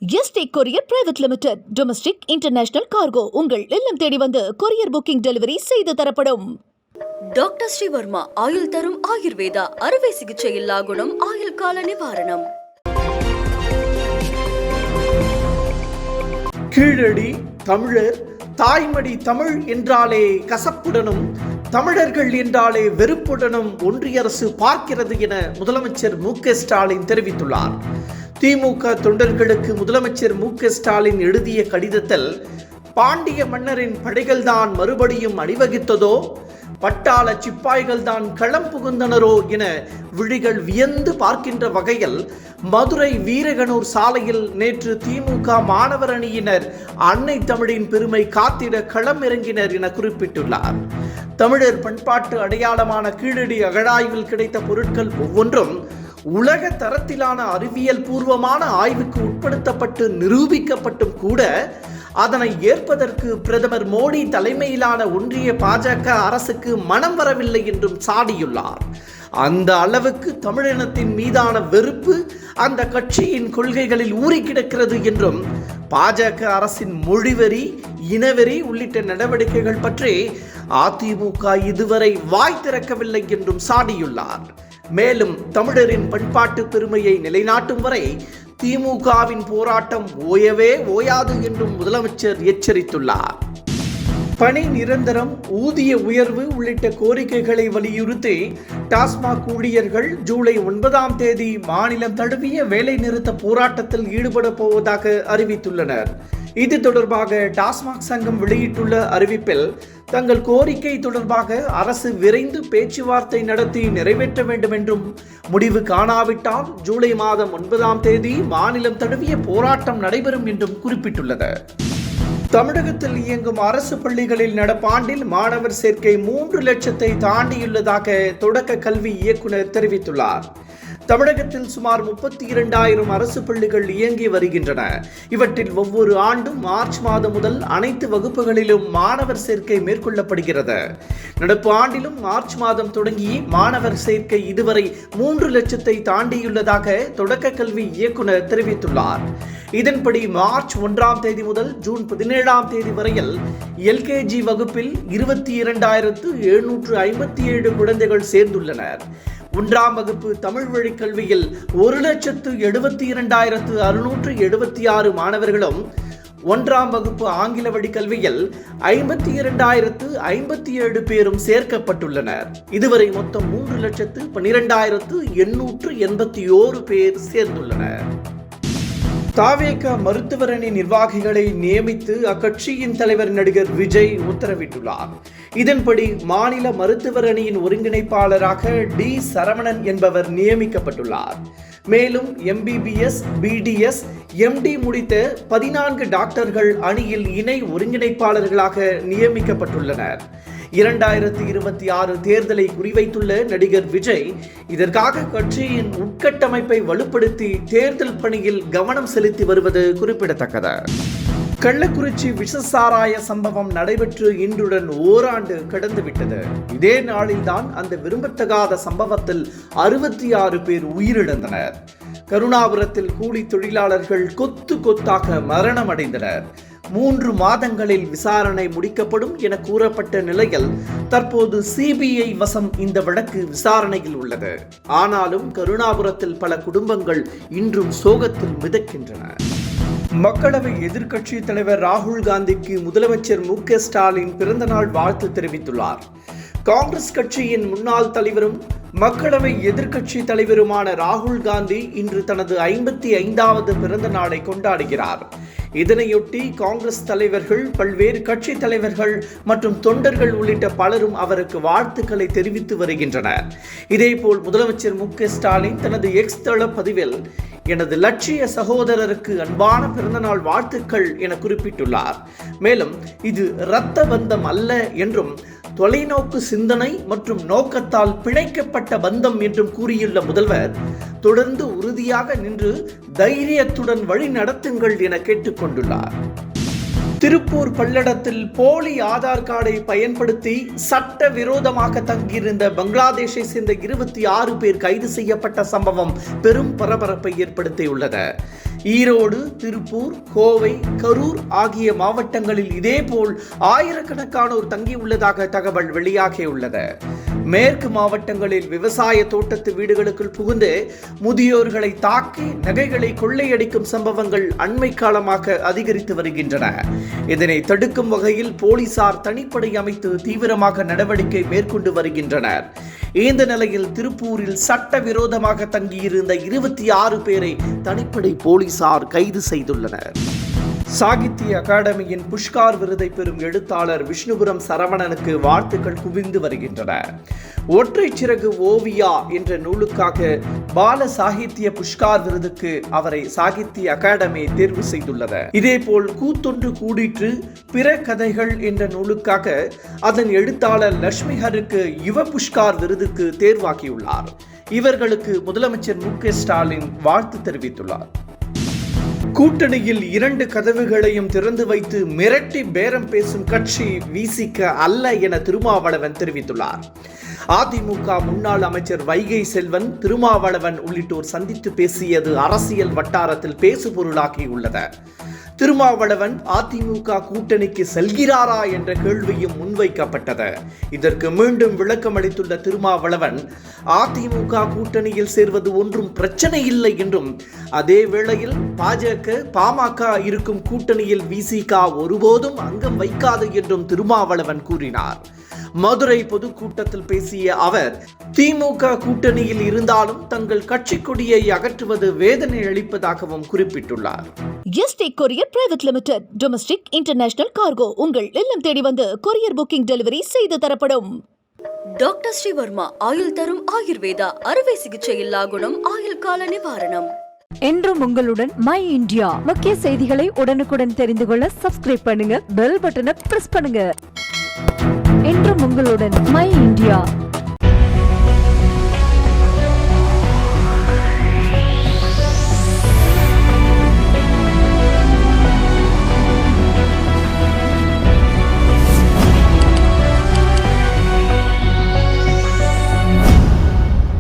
Yesterday courier private limited. Domestic international cargo உங்கள் இல்லம் தேடி வந்து கொரியர் புக்கிங் டெலிவரி செய்து தரப்படும். டாக்டர் ஸ்ரீவர்மா ஆயுள் தரும் ஆயுர்வேதா அறுவை சிகிச்சை இல்லா குணம் ஆயுள் கால நிவாரணம். கீழடி தமிழர் தாய்மடி தமிழ் என்றாலே கசப்புடனும் தமிழர்கள் என்றாலே வெறுப்புடனும் ஒன்றிய அரசு பார்க்கிறது என முதலமைச்சர் மு.க.ஸ்டாலின் தெரிவித்துள்ளார். திமுக தொண்டர்களுக்கு முதலமைச்சர் மு.க.ஸ்டாலின் எழுதிய கடிதத்தில் பாண்டிய மன்னரின் படைகள்தான் மறுபடியும் அணிவகித்ததோ, பட்டாள சிப்பாய்கள் தான் களம் புகுந்தனரோ என விழிகள் வியந்து பார்க்கின்ற வகையில் மதுரை வீரகனூர் சாலையில் நேற்று திமுக மாணவர் அணியினர் அன்னை தமிழின் பெருமை காத்திட களம் இறங்கினர் என குறிப்பிட்டுள்ளார். தமிழர் பண்பாட்டு அடையாளமான கீழடி அகழாய்வில் கிடைத்த பொருட்கள் ஒவ்வொன்றும் உலக தரத்திலான அறிவியல் பூர்வமான ஆய்வுக்கு உட்படுத்தப்பட்டு நிரூபிக்கப்பட்டும் கூட அதனை ஏற்பதற்கு பிரதமர் மோடி தலைமையிலான ஒன்றிய பாஜக அரசுக்கு மனம் வரவில்லை என்றும் சாடியுள்ளார். அந்த அளவுக்கு தமிழினத்தின் மீதான வெறுப்பு அந்த கட்சியின் கொள்கைகளில் ஊறி கிடக்கிறது என்றும் பாஜக அரசின் மொழிவெறி, இனவெறி உள்ளிட்ட நடவடிக்கைகள் பற்றி அதிமுக இதுவரை வாய் திறக்கவில்லை என்றும் சாடியுள்ளார். மேலும் தமிழரின் பண்பாட்டு பெருமையை நிலைநாட்டும் வரை திமுகவின் போராட்டம் ஓயவே ஓயாது என்றும் முதலமைச்சர் எச்சரித்துள்ளார். பணி நிரந்தரம், ஊதிய உயர்வு உள்ளிட்ட கோரிக்கைகளை வலியுறுத்தி டாஸ்மாக் ஊழியர்கள் ஜூலை 9 மாநிலம் தழுவிய வேலைநிறுத்த போராட்டத்தில் ஈடுபட போவதாக அறிவித்துள்ளனர். இது தொடர்பாக டாஸ்மாக் சங்கம் வெளியிட்டுள்ள அறிவிப்பில் தங்கள் கோரிக்கை தொடர்பாக அரசு விரைந்து பேச்சுவார்த்தை நடத்தி நிறைவேற்ற வேண்டும் என்றும், முடிவு காணாவிட்டால் ஜூலை 9 மாநிலம் தழுவிய போராட்டம் நடைபெறும் என்றும் குறிப்பிட்டுள்ளது. தமிழகத்தில் இயங்கும் அரசு பள்ளிகளில் நடப்பாண்டில் மாணவர் சேர்க்கை 3 லட்சத்தை தாண்டியுள்ளதாக தொடக்க கல்வி இயக்குனர் தெரிவித்துள்ளார். தமிழகத்தில் சுமார் 32,000 அரசு பள்ளிகள் இயங்கி வருகின்றன. இவற்றில் ஒவ்வொரு ஆண்டும் மார்ச் மாதம் முதல் அனைத்து வகுப்புகளிலும் மாணவர் சேர்க்கை மேற்கொள்ளப்படுகிறது. நடப்பு ஆண்டிலும் மார்ச் மாதம் தொடங்கி மாணவர் சேர்க்கை இதுவரை 3 லட்சத்தை தாண்டியுள்ளதாக தொடக்க கல்வி இயக்குனர் தெரிவித்துள்ளார். இதன்படி மார்ச் 1 முதல் ஜூன் 17 வரையில் எல்கேஜி வகுப்பில் 22,757 குழந்தைகள் சேர்ந்துள்ளனர். 1ஆம் வகுப்பு தமிழ் வழி கல்வியில் 1,72,676 மாணவர்களும், 1ஆம் வகுப்பு ஆங்கில வழி கல்வியில் 52,057 பேரும் சேர்க்கப்பட்டுள்ளனர். இதுவரை மொத்தம் 3,12,881 பேர் சேர்ந்துள்ளனர். தாவேக மருத்துவர் அணி நிர்வாகிகளை நியமித்து அக்கட்சியின் தலைவர் நடிகர் விஜய் உத்தரவிட்டுள்ளார். இதன்படி மாநில மருத்துவர் அணியின் ஒருங்கிணைப்பாளராக டி சரவணன் என்பவர் நியமிக்கப்பட்டுள்ளார். மேலும் MBBS, BDS, MD முடித்த 14 டாக்டர்கள் அணியில் இணை ஒருங்கிணைப்பாளர்களாக நியமிக்கப்பட்டுள்ளனர். 2026 தேர்தலை குறிவைத்துள்ள நடிகர் விஜய் இதற்காக கட்சியின் உட்கட்டமைப்பை வலுப்படுத்தி தேர்தல் பணியில் கவனம் செலுத்தி வருவது குறிப்பிடத்தக்கது. கள்ளக்குறிச்சி விஷசாராய சம்பவம் நடைபெற்று இன்றுடன் ஓராண்டு கடந்துவிட்டது. இதே நாளில்தான் அந்த விரும்பத்தகாத சம்பவத்தில் 66 பேர் உயிரிழந்தனர். கருணாபுரத்தில் கூலி தொழிலாளர்கள் கொத்து கொத்தாக மரணமடைந்தனர். 3 மாதங்களில் விசாரணை முடிக்கப்படும் என கூறப்பட்ட நிலையில் தற்போது CBI வசம் இந்த வழக்கு விசாரணையில் உள்ளது. ஆனாலும் கருணாபுரத்தில் பல குடும்பங்கள் இன்றும் சோகத்தில் மிதக்கின்றன. மக்களவை எதிர்க்கட்சி தலைவர் ராகுல் காந்திக்கு முதலமைச்சர் மு.க.ஸ்டாலின் பிறந்தநாள் வாழ்த்து தெரிவித்துள்ளார். காங்கிரஸ் கட்சியின் முன்னாள் தலைவரும் மக்களவை எதிர்க்கட்சி தலைவருமான ராகுல் காந்தி இன்று தனது 55வது பிறந்த நாளை கொண்டாடுகிறார். இதனையொட்டி காங்கிரஸ் தலைவர்கள், பல்வேறு கட்சி தலைவர்கள் மற்றும் தொண்டர்கள் உள்ளிட்ட பலரும் அவருக்கு வாழ்த்துக்களை தெரிவித்து வருகின்றனர். இதேபோல் முதலமைச்சர் மு.க.ஸ்டாலின் தனது எக்ஸ் தள பதிவில் எனது லட்சிய சகோதரருக்கு அன்பான பிறந்தநாள் வாழ்த்துக்கள் என குறிப்பிட்டுள்ளார். மேலும் இது இரத்த பந்தம் அல்ல என்றும் தொலைநோக்கு சிந்தனை மற்றும் நோக்கத்தால் பிணைக்கப்பட்ட பந்தம் என்றும் கூறியுள்ள முதல்வர் தொடர்ந்து உறுதியாக நின்று தைரியத்துடன் வழி நடத்துங்கள் என கேட்டுக்கொண்டுள்ளார். திருப்பூர் பல்லடத்தில் போலி ஆதார் கார்டை பயன்படுத்தி சட்ட விரோதமாக தங்கியிருந்த பங்களாதேஷை சேர்ந்த 26 பேர் கைது செய்யப்பட்ட சம்பவம் பெரும் பரபரப்பை ஏற்படுத்தியுள்ளது. ஈரோடு, திருப்பூர், கோவை, கரூர் ஆகிய மாவட்டங்களில் இதேபோல் ஆயிரக்கணக்கானோர் தங்கியுள்ளதாக தகவல் வெளியாகியுள்ளது. மேற்கு மாவட்டங்களில் விவசாய தோட்டத்து வீடுகளுக்குள் புகுந்து முதியோர்களை தாக்கி நகைகளை கொள்ளையடிக்கும் சம்பவங்கள் அண்மை காலமாக அதிகரித்து வருகின்றன. இதனை தடுக்கும் வகையில் போலீசார் தனிப்படை அமைத்து தீவிரமாக நடவடிக்கை மேற்கொண்டு வருகின்றனர். இந்த நிலையில் திருப்பூரில் சட்டவிரோதமாக தங்கியிருந்த 26 பேரை தனிப்படை போலீசார் கைது செய்துள்ளனர். சாகித்ய அகாடமியின் புஷ்கார் விருதை பெறும் எழுத்தாளர் விஷ்ணுபுரம் சரவணனுக்கு வாழ்த்துக்கள் குவிந்து வருகின்றன. ஒற்றை சிறகு ஓவியா என்ற நூலுக்காக பால சாகித்ய புஷ்கார் விருதுக்கு அவரை சாகித்ய அகாடமி தேர்வு செய்துள்ளது. இதேபோல் கூத்தொன்று கூடிற்று பிற கதைகள் என்ற நூலுக்காக அதன் எழுத்தாளர் லட்சுமிஹருக்கு யுவ புஷ்கார் விருதுக்கு தேர்வாகியுள்ளார். இவர்களுக்கு முதலமைச்சர் மு.க.ஸ்டாலின் வாழ்த்து தெரிவித்துள்ளார். கூட்டணியில் 2 கதவுகளையும் திறந்து வைத்து மிரட்டி பேரம் பேசும் கட்சி விசிக அல்ல என திருமாவளவன் தெரிவித்துள்ளார். அதிமுக முன்னாள் அமைச்சர் வைகை செல்வன், திருமாவளவன் உள்ளிட்டோர் சந்தித்து பேசியது அரசியல் வட்டாரத்தில் பேசுபொருளாகியுள்ளது. திருமாவளவன் அதிமுக கூட்டணிக்கு செல்கிறாரா என்ற கேள்வியும் முன்வைக்கப்பட்டது. இதற்கு மீண்டும் விளக்கம் அளித்துள்ள திருமாவளவன், அதிமுக கூட்டணியில் சேர்வது ஒன்றும் பிரச்சனை இல்லை என்றும், அதே வேளையில் பாமக இருக்கும் கூட்டணியில் விசிக ஒருபோதும் அங்கம் வைக்காது என்றும் திருமாவளவன் கூறினார். மதுரை பொதுக்கூட்டத்தில் பேசிய அவர், திமுக கூட்டணியில் இருந்தாலும் தங்கள் கட்சி கொடியை அகற்றுவது வேதனை அளிப்பதாகவும் குறிப்பிட்டுள்ளார். Yesterday courier private limited domestic international cargo உங்கள் இல்லம் தேடி வந்து கொரியர் புக்கிங் டெலிவரி செய்து தரப்படும். டாக்டர் ஸ்ரீவர்மா ஆயுள் தரும் ஆயுர்வேதா அறுவை சிகிச்சை இல்லா குணம் ஆயுள் கால நிவாரணம். என்றும் உங்களுடன் மை இந்தியா. முக்கிய செய்திகளை உடனுக்குடன் தெரிந்து கொள்ள சப்ஸ்கிரைப் பண்ணுங்க, பெல் பட்டனை பிரஸ் பண்ணுங்க. என்றும் உங்களுடன் மை இந்தியா.